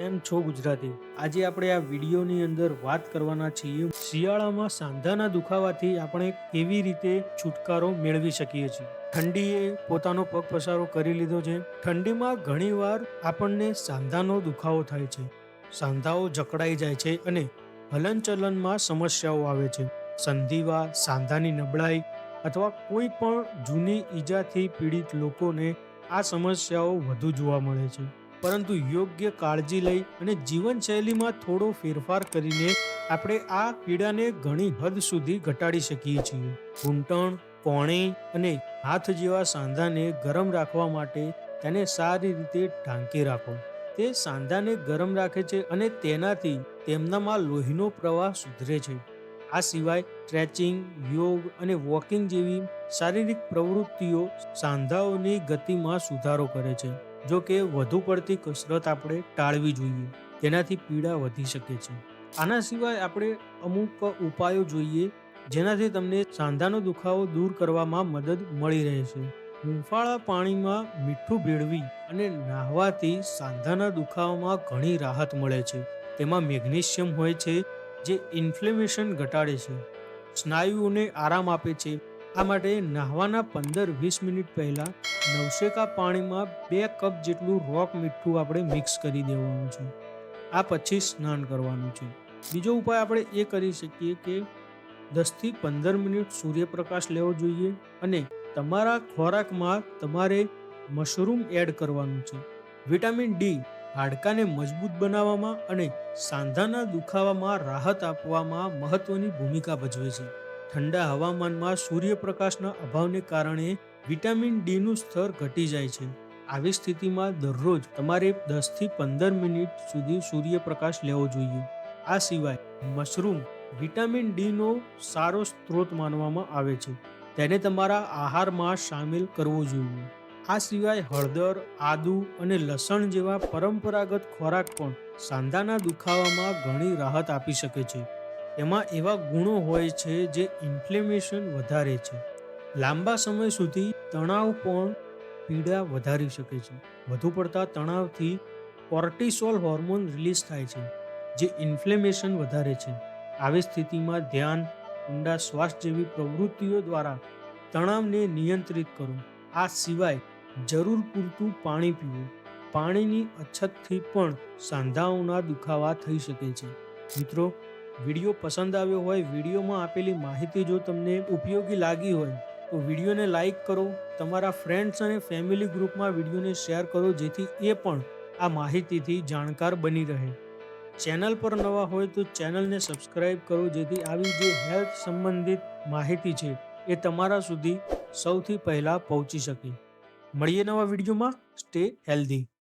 કેમ છો ગુજરાતી? આજે આપણે આ વિડીયોની અંદર વાત કરવાના છીએ શિયાળામાં સાંધાના દુખાવાથી આપણે કેવી રીતે છુટકારો મેળવી શકીએ છીએ. ઠંડીએ પોતાનો પગ પસારો કરી લીધો છે. ઠંડીમાં ઘણીવાર આપણને સાંધાનો દુખાવો થાય છે. સાંધાઓ જકડાઈ જાય છે અને હલનચલનમાં સમસ્યાઓ આવે છે. સંધિવા, સાંધાની નબળાઈ અથવા કોઈ પણ જૂની ઈજાથી પીડિત લોકોને આ સમસ્યાઓ વધુ જોવા મળે છે. પરંતુ યોગ્ય કાળજી લઈ અને જીવનશૈલીમાં થોડો ફેરફાર કરીને આપણે આ પીડાને ઘણી હદ સુધી ઘટાડી શકીએ છીએ. ઘૂંટણ, કોણી અને હાથ જેવા સાંધાને ગરમ રાખવા માટે તેને સારી રીતે ઢાંકી રાખો. તે સાંધાને ગરમ રાખે છે અને તેનાથી તેમનામાં લોહીનો પ્રવાહ સુધરે છે. આ સિવાય સ્ટ્રેચિંગ, યોગ અને વોકિંગ જેવી શારીરિક પ્રવૃત્તિઓ સાંધાઓની ગતિમાં સુધારો કરે છે. જો કે વધુ પડતી કસરત આપણે ટાળવી જોઈએ, તેનાથી પીડા વધી શકે છે. આના સિવાય આપણે અમુક ઉપાયો જોઈએ જેનાથી તમને સાંધાનો દુખાવો દૂર કરવામાં મદદ મળી રહે છે. હૂંફાળા પાણીમાં મીઠું ભેળવી અને નહાવાથી સાંધાના દુખાવામાં ઘણી રાહત મળે છે. તેમાં મેગ્નેશિયમ હોય છે જે ઇન્ફ્લેમેશન ઘટાડે છે, સ્નાયુઓને આરામ આપે છે. આ માટે નહાવાના 15-20 મિનિટ પહેલા નવશેકા પાણીમાં 2 કપ જેટલું રોક મીઠું આપણે મિક્સ કરી દેવાનું છે. આ પછી સ્નાન કરવાનું છે. બીજો ઉપાય આપણે એ કરી શકીએ કે 10થી 15 મિનિટ સૂર્યપ્રકાશ લેવો જોઈએ અને તમારા ખોરાકમાં તમારે મશરૂમ એડ કરવાનું છે. વિટામિન ડી હાડકાને મજબૂત બનાવવામાં અને સાંધાના દુખાવામાં રાહત આપવામાં મહત્વની ભૂમિકા ભજવે છે. ઠંડા હવામાનમાં સૂર્યપ્રકાશના અભાવને કારણે વિટામિન ડીનું સ્તર ઘટી જાય છે. આવી સ્થિતિમાં દરરોજ તમારે 10થી 15 મિનિટ સુધી સૂર્યપ્રકાશ લેવો જોઈએ. આ સિવાય મશરૂમ વિટામિન ડીનો સારો સ્ત્રોત માનવામાં આવે છે. તેને તમારા આહારમાં સામેલ કરવો જોઈએ. આ સિવાય હળદર, આદુ અને લસણ જેવા પરંપરાગત ખોરાક પણ સાંધાના દુખાવામાં ઘણી રાહત આપી શકે છે. એમાં એવા ગુણો હોય છે જે ઇન્ફ્લેમેશન વધારે છે. લાંબા સમય સુધી તણાવ પણ પીડા વધારી શકે છે. વધુ પડતા તણાવથી કોર્ટિસોલ હોર્મોન રિલીઝ થાય છે જે ઇન્ફ્લેમેશન વધારે છે. આવી સ્થિતિમાં ધ્યાન, ઊંડા શ્વાસ જેવી પ્રવૃત્તિઓ દ્વારા તણાવને નિયંત્રિત કરો. આ સિવાય જરૂર પૂરતું પાણી પીવું. પાણીની અછતથી પણ સાંધાઓના દુખાવા થઈ શકે છે. મિત્રો, વિડીયો પસંદ આવ્યો હોય, વિડીયોમાં આપેલી માહિતી જો તમને ઉપયોગી લાગી હોય તો વિડીયોને લાઈક કરો, તમારા ફ્રેન્ડ્સ અને ફેમિલી ગ્રુપમાં વિડીયોને શેર કરો જેથી એ પણ આ માહિતીથી જાણકાર બની રહે. ચેનલ પર નવા હોય તો ચેનલને સબસ્ક્રાઈબ કરો જેથી આવી જે હેલ્થ સંબંધિત માહિતી છે એ તમારા સુધી સૌથી પહેલાં પહોંચી શકે. મળીએ નવા વિડીયોમાં. Stay healthy.